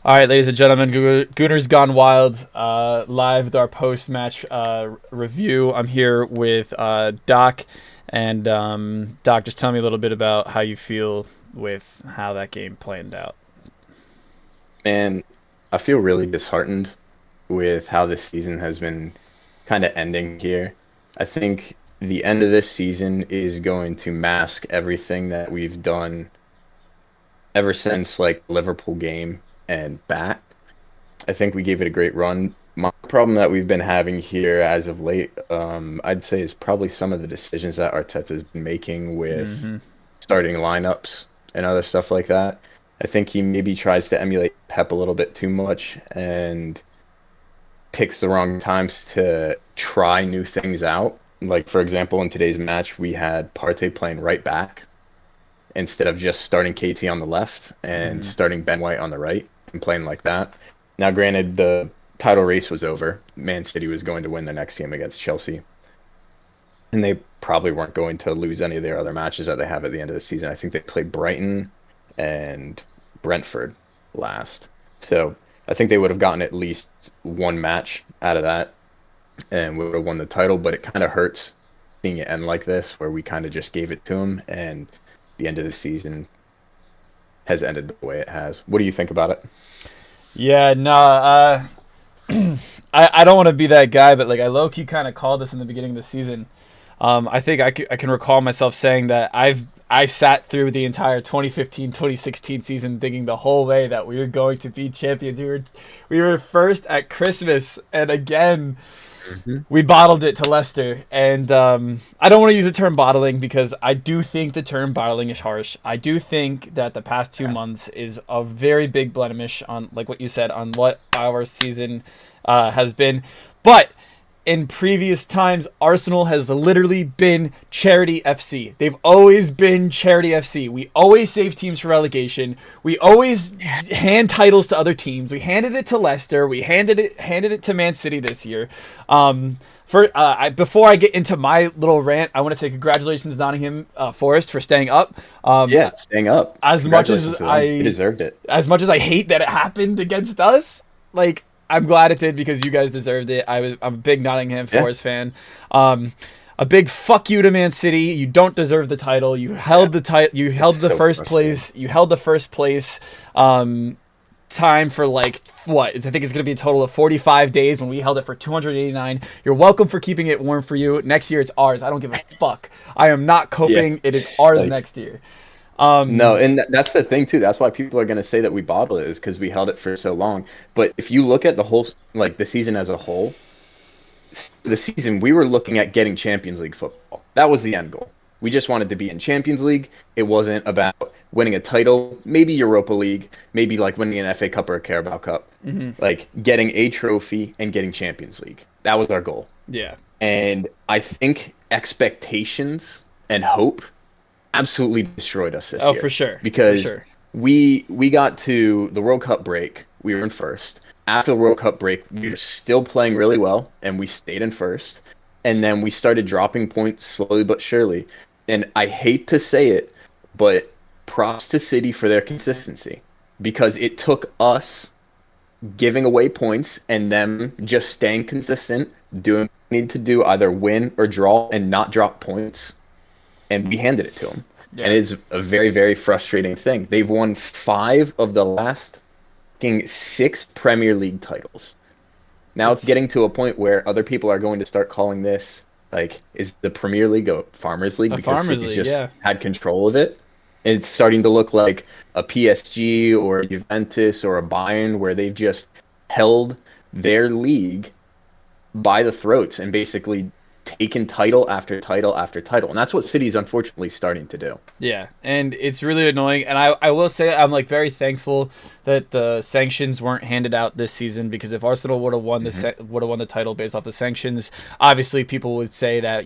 All right, ladies and gentlemen, Gooners Gone Wild, live with our post-match review. I'm here with Doc, and Doc, just tell me a little bit about how you feel with how that game planned out. Man, I feel really disheartened with how this season has been kind of ending here. I think the end of this season is going to mask everything that we've done ever since like Liverpool game and back. I think we gave it a great run. My problem that we've been having here as of late, I'd say is probably some of the decisions that Arteta's been making with Mm-hmm. starting lineups and other stuff like that. I think he maybe tries to emulate Pep a little bit too much and picks the wrong times to try new things out. Like for example, in today's match, we had Partey playing right back instead of just starting KT on the left and Mm-hmm. starting Ben White on the right and playing like that. Now, granted, the title race was over. Man City was going to win the next game against Chelsea, and they probably weren't going to lose any of their other matches that they have at the end of the season. I think they played Brighton and Brentford last. So I think they would have gotten at least one match out of that and would have won the title, but it kind of hurts seeing it end like this, where we kind of just gave it to them, and the end of the season has ended the way it has. What do you think about it? Yeah, no, I don't want to be that guy, but like I low key kind of called this in the beginning of the season. I think I can recall myself saying that I sat through the entire 2015-2016 season thinking the whole way that we were going to be champions. We were first at Christmas, and again Hmm. we bottled it to Leicester. And I don't want to use the term bottling because I do think the term bottling is harsh. I do think that the past two Yeah. months is a very big blemish on, like what you said, on what our season has been. But in previous times, Arsenal has literally been charity FC. They've always been charity FC. We always save teams for relegation. We always hand titles to other teams. We handed it to Leicester. We handed it to Man City this year. Before I get into my little rant, I want to say congratulations Nottingham Forest for staying up. Um, Yeah, staying up. as much as Congratulations to them. They I deserved it. as much as I hate that it happened against us, like I'm glad it did because you guys deserved it. I'm a big Nottingham Yeah. Forest fan. Um, a big fuck you to Man City. You don't deserve the title. You Yeah. held the title. You It's held the so first frustrating. place. You held the first place. Time for like what? I think it's gonna be a total of 45 days when we held it for 289. You're welcome for keeping it warm for you. Next year it's ours. I don't give a fuck. I am not Yeah. coping. It is ours Like, next year. no, Um, and that's the thing too. That's why people are going to say that we bottled it is because we held it for so long. But if you look at the whole, like the season as a whole, the season we were looking at getting Champions League football. That was the end goal. We just wanted to be in Champions League. It wasn't about winning a title, maybe Europa League, maybe like winning an FA Cup or a Carabao Cup. mhm, Like getting a trophy and getting Champions League. That was our goal. yeah. And I think expectations and hope absolutely destroyed us this Oh, for year sure, for because sure. we got to the World Cup break, we were in first. After the World Cup break, we were still playing really well and we stayed in first. And then we started dropping points slowly but surely. And I hate to say it, but props to City for their consistency because it took us giving away points and them just staying consistent, doing what we need to do, either win or draw and not drop points, and we handed it to them. And Yeah, it's a very, very frustrating thing. They've won five of the last six Premier League titles. Now it's it's getting to a point where other people are going to start calling this like, is the Premier League a Farmers League a because farmers City's league. just Yeah, had control of it? And it's starting to look like a PSG or a Juventus or a Bayern where they've just held their league by the throats and basically taken title after title after title. And that's what City's unfortunately starting to do. yeah, and it's really annoying. And I will say I'm like very thankful that the sanctions weren't handed out this season because if Arsenal would have won Hmm. would have won the title based off the sanctions, obviously people would say that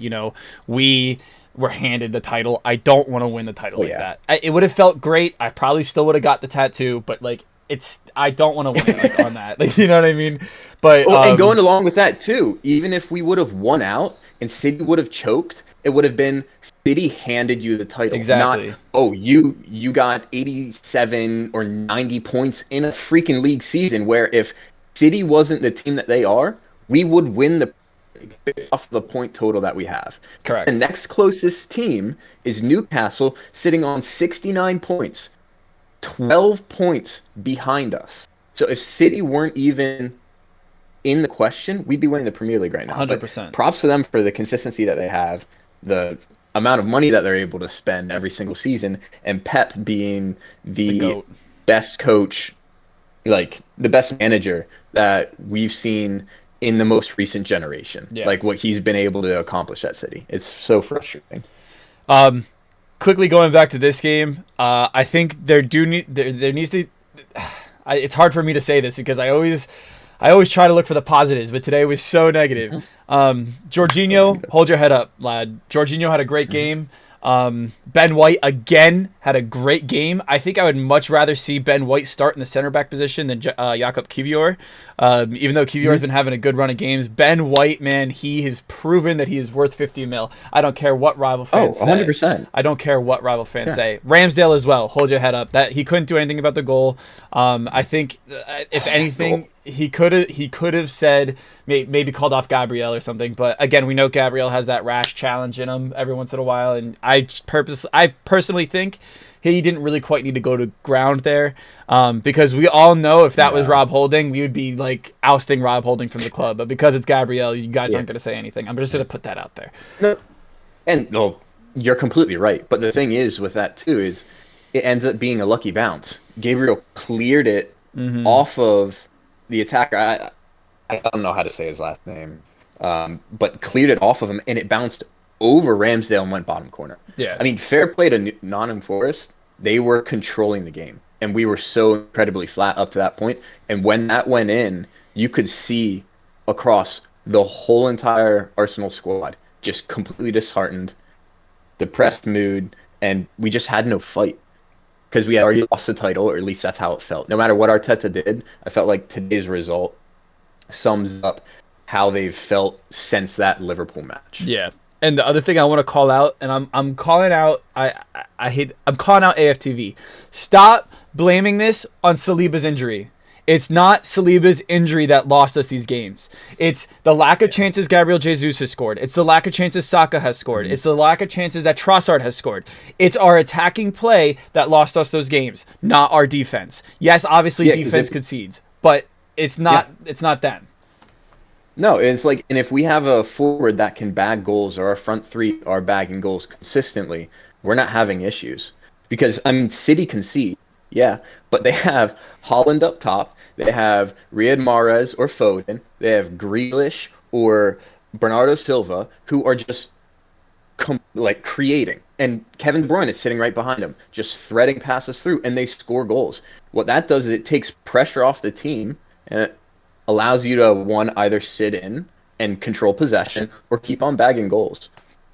we were handed the title. I don't want to win the title Oh like yeah. that. It would have felt great. I probably still would have got the tattoo, but like I don't want to win it like on that. Like you know what I mean? But Oh, and going along with that too, even if we would have won out and City would have choked, It would have been City handed you the title, not, Exactly. oh, you got 87 or 90 points in a freaking league season, where if City wasn't the team that they are, we would win the based off the point total that we have. The Correct. next closest team is Newcastle, sitting on 69 points, 12 points behind us. So if City weren't even in the question, we'd be winning the Premier League right now. But 100%. props to them for the consistency that they have, the amount of money that they're able to spend every single season, and Pep being The the GOAT. best coach, like the best manager that we've seen in the most recent generation. Yeah. Like what he's been able to accomplish at City. It's so frustrating. Um, quickly going back to this game, I think there needs to. It's hard for me to say this because I always try to look for the positives, but today was so negative. Jorginho, hold your head up, lad. Jorginho had a great game. Ben White again had a great game. I think I would much rather see Ben White start in the center back position than Jakob Kivior. Even though Kivior has been having a good run of games, Ben White, man, he has proven that he is worth 50 mil. I don't care what rival fans say. 100%. I don't care what rival fans say. Ramsdale as well. Hold your head up. That he couldn't do anything about the goal. I think if anything, he could have said maybe called off Gabriel or something. But again, we know Gabriel has that rash challenge in him every once in a while, and I personally think he didn't really quite need to go to ground there, because we all know if that was Rob Holding, we would be like ousting Rob Holding from the club. But because it's Gabriel, you guys aren't going to say anything. I'm just going to put that out there. No, and well, you're completely right. But the thing is with that too is it ends up being a lucky bounce. Gabriel cleared it off of the attacker. I don't know how to say his last name, but cleared it off of him, and it bounced over Ramsdale and went bottom corner. Yeah. I mean, fair play to Nottingham Forest. They were controlling the game, and we were so incredibly flat up to that point. And when that went in, you could see across the whole entire Arsenal squad just completely disheartened, depressed mood, and we just had no fight because we had already lost the title, or at least that's how it felt. No matter what Arteta did, I felt like today's result sums up how they've felt since that Liverpool match. Yeah. And the other thing I want to call out, and I'm calling out, I'm calling out AFTV. Stop blaming this on Saliba's injury. It's not Saliba's injury that lost us these games. It's the lack of chances Gabriel Jesus has scored. It's the lack of chances Saka has scored. It's the lack of chances that Trossard has scored. It's our attacking play that lost us those games, not our defense. Yes, obviously defense concedes, but it's not them. No, it's like, and if we have a forward that can bag goals, or our front three are bagging goals consistently, we're not having issues. Because, I mean, City concede, yeah, but they have Holland up top, they have Riyad Mahrez or Foden, they have Grealish or Bernardo Silva, who are just creating. And Kevin De Bruyne is sitting right behind them, just threading passes through, and they score goals. What that does is it takes pressure off the team, and it allows you to, either sit in and control possession or keep on bagging goals.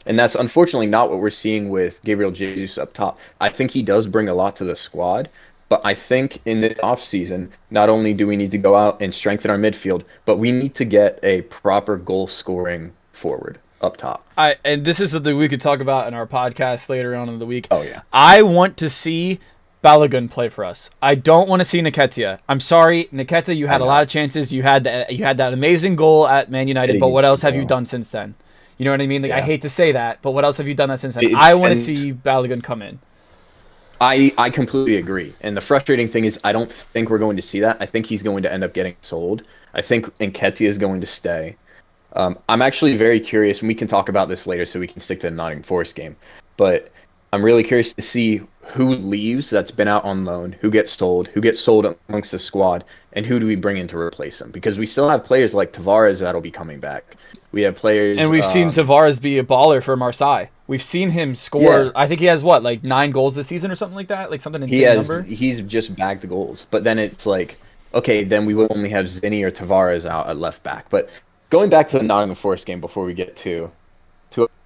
And that's unfortunately not what we're seeing with Gabriel Jesus up top. I think he does bring a lot to the squad, but I think in this offseason, not only do we need to go out and strengthen our midfield, but we need to get a proper goal-scoring forward up top. And this is something we could talk about in our podcast later on in the week. Oh, yeah. I want to see Balogun play for us. I don't want to see Nketiah. I'm sorry, Nketiah, you had a lot of chances. You had that amazing goal at Man United, but what else have you done since then? You know what I mean? Like, I hate to say that, but what else have you done since then? I want to see Balogun come in. I completely agree. And the frustrating thing is I don't think we're going to see that. I think he's going to end up getting sold. I think Nketiah is going to stay. I'm actually very curious, and we can talk about this later so we can stick to the Nottingham Forest game. But I'm really curious to see who leaves that's been out on loan, who gets sold amongst the squad, and who do we bring in to replace them? Because we still have players like Tavares that'll be coming back. We have players... And we've seen Tavares be a baller for Marseille. We've seen him score... Yeah. I think he has, 9 goals this season or something like that? Like something insane number? He's just bagged the goals. But then it's like, okay, then we would only have Zinni or Tavares out at left back. But going back to the Nottingham Forest game before we get to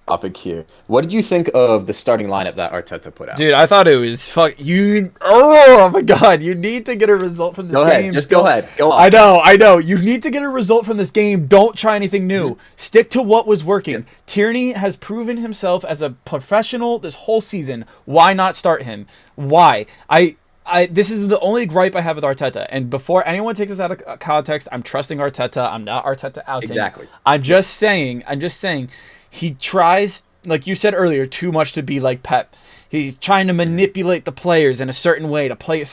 topic here. What did you think of the starting lineup that Arteta put out? Dude, I thought it was fuck you. Oh my god, you need to get a result from this Go ahead. game. Just go Don't. ahead. Go I off. know, I know. You need to get a result from this game. Don't try anything new. Mhm. Stick to what was working. Yeah. Tierney has proven himself as a professional this whole season. Why not start him? Why? This is the only gripe I have with Arteta. And before anyone takes this out of context, I'm trusting Arteta. I'm not Arteta outing. Exactly. I'm just saying. He tries, like you said earlier, too much to be like Pep. He's trying to manipulate the players in a certain way to play.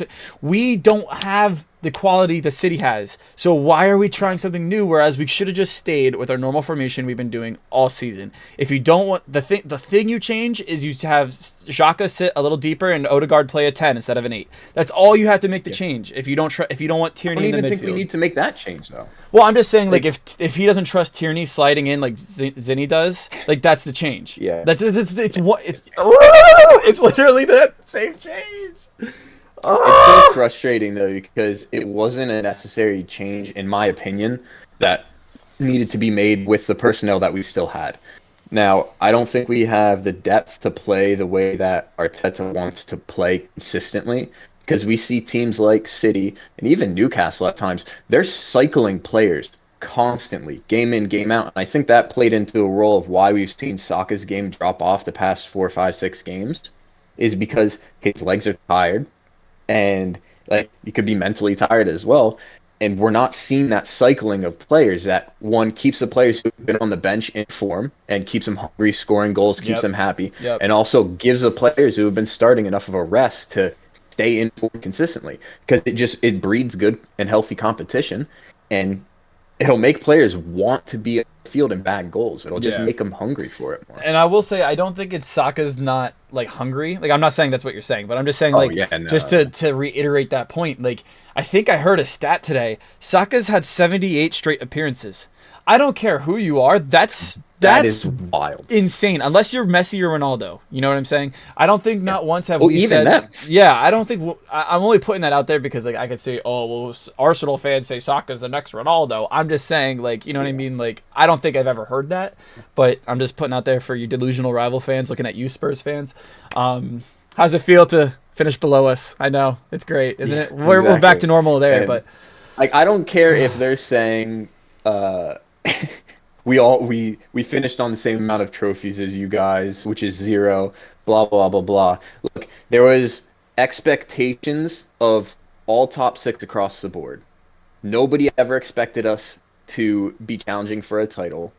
We don't have the quality the City has. So why are we trying something new? Whereas we should have just stayed with our normal formation we've been doing all season. If you don't want the thing you change is you have Xhaka sit a little deeper and Odegaard play a 10 instead of an 8. That's all you have to make the change. If you don't want I Tierney don't in the even midfield. think we need to make that change though. Well, I'm just saying, like if he doesn't trust Tierney sliding in like Zinni does, like that's the change. Yeah. It's literally that same change. It's so frustrating though because it wasn't a necessary change, in my opinion, that needed to be made with the personnel that we still had. Now, I don't think we have the depth to play the way that Arteta wants to play consistently because we see teams like City and even Newcastle at times, they're cycling players constantly, game in, game out. And I think that played into a role of why we've seen Saka's game drop off the past 4, 5, 6 games, is because his legs are tired and like you could be mentally tired as well. And we're not seeing that cycling of players that one keeps the players who've been on the bench in form and keeps them hungry, scoring goals, keeps them happy, and also gives the players who have been starting enough of a rest to stay in form consistently because it breeds good and healthy competition, and it'll make players want to be on the field and bag goals. It'll just make them hungry for it more. And I will say, I don't think it's Saka's not like hungry. Like I'm not saying that's what you're saying, but I'm just saying just to reiterate that point. Like I think I heard a stat today. Saka's had 78 straight appearances. I don't care who you are. That is wild, insane. Unless you're Messi or Ronaldo, you know what I'm saying. I don't think not once have we even said. them. Yeah, I don't think. I'm only putting that out there because like I could say, oh well, Arsenal fans say Saka's the next Ronaldo. I'm just saying, like you know what I mean. Like I don't think I've ever heard that, but I'm just putting out there for you delusional rival fans looking at you Spurs fans. How's it feel to finish below us? I know it's great, isn't it? We're back to normal there, and, but like I don't care if they're saying. We finished on the same amount of trophies as you guys, which is 0, blah blah blah blah. Look, there was expectations of all top 6 across the board. Nobody ever expected us to be challenging for a title.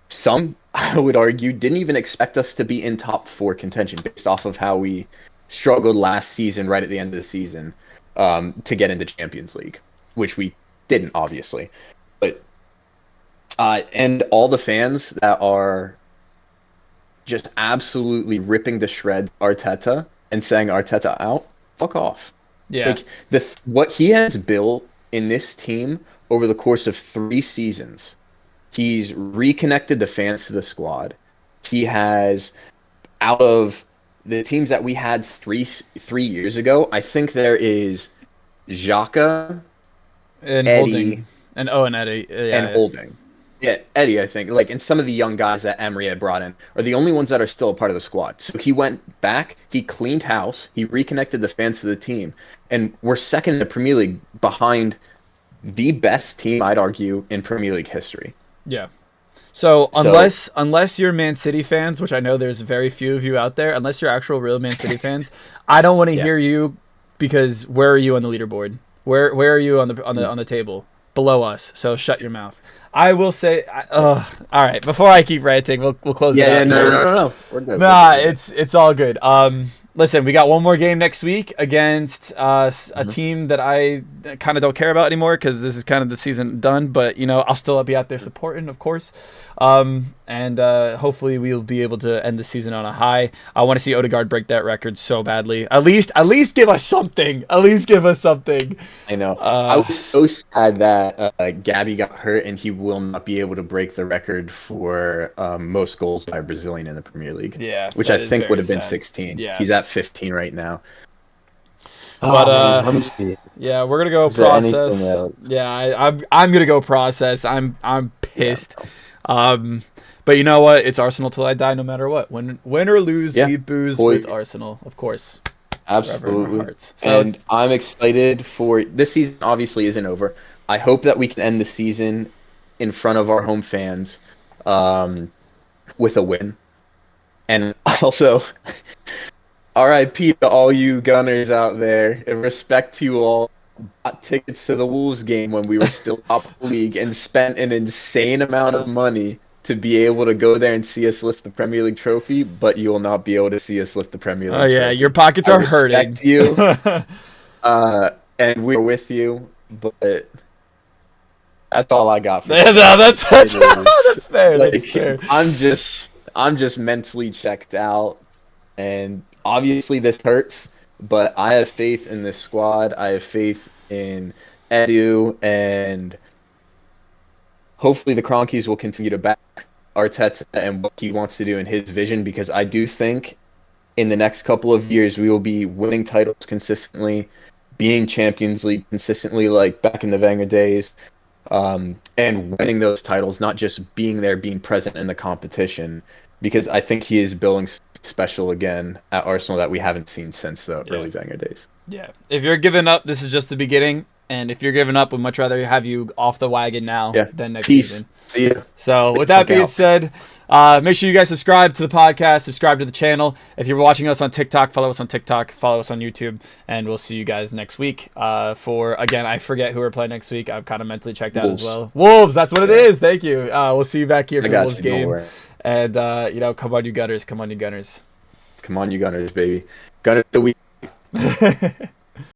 Some, I would argue, didn't even expect us to be in top 4 contention based off of how we struggled last season right at the end of the season to get into Champions League, which we didn't, obviously. But and all the fans that are just absolutely ripping to shreds Arteta and saying Arteta out, fuck off. Yeah. Like what he has built in this team over the course of 3 seasons, he's reconnected the fans to the squad. He has, out of the teams that we had three years ago, I think there is Xhaka, and Eddie, Holding. And Eddie. and Holding. Yeah, Eddie, I think, and some of the young guys that Emery had brought in are the only ones that are still a part of the squad. So he went back, he cleaned house, he reconnected the fans to the team, and we're second in the Premier League behind the best team, I'd argue, in Premier League history. Yeah. So unless you're Man City fans, which I know there's very few of you out there, unless you're actual real Man City fans, I don't want to hear you because where are you on the leaderboard? Where are you on the table? Below us. So shut your mouth. I will say, all right. Before I keep ranting, we'll close it out. Yeah, no. We're good. Nah, it's all good. Listen, we got one more game next week against a team that I kind of don't care about anymore because this is kind of the season done. But I'll still be out there supporting, of course. And hopefully we'll be able to end the season on a high. I want to see Odegaard break that record so badly. At least give us something. At least give us something. I know. I was so sad that Gabby got hurt and he will not be able to break the record for most goals by a Brazilian in the Premier League. Yeah, which I think would have been sad. 16. Yeah. He's at 15 right now. But let me see. Yeah, we're gonna go process. Yeah, I'm gonna go process. I'm pissed. But you know what? It's Arsenal till I die, no matter what. Win or lose, Yeah, we booze boy, with Arsenal, of course. Forever in our absolutely. hearts. So And I'm excited for this season. Obviously, isn't over. I hope that we can end the season in front of our home fans, um, with a win. And also, RIP to all you Gunners out there. And respect to you all. Bought tickets to the Wolves game when we were still top of the league and spent an insane amount of money to be able to go there and see us lift the Premier League trophy, but you will not be able to see us lift the Premier oh League yeah, your trophy. pockets I are hurting. respect you, and we're with you, but that's all I got for No, today. that's It is that's fair. That's like fair. I'm just mentally checked out, and obviously this hurts, but I have faith in this squad. I have faith in Edu, and hopefully the Cronkies will continue to back Arteta and what he wants to do in his vision, because I do think in the next couple of years we will be winning titles consistently, being Champions League consistently like back in the Wenger days, and winning those titles, not just being there, being present in the competition, because I think he is building special again at Arsenal that we haven't seen since the Yeah. early Wenger days. Yeah. If you're giving up, this is just the beginning. And if you're giving up, we'd much rather have you off the wagon now Yeah. than next Peace. season. See you. So with that being said, make sure you guys subscribe to the podcast, subscribe to the channel. If you're watching us on TikTok, follow us on TikTok, follow us on YouTube, and we'll see you guys next week. Again, I forget who we're playing next week. I'm kind of mentally checked out as well. Wolves, that's what it is. Thank you. We'll see you back here for the Wolves game. And come on, you Gunners. Come on, you Gunners. Come on, you Gunners, baby. Gunners the week.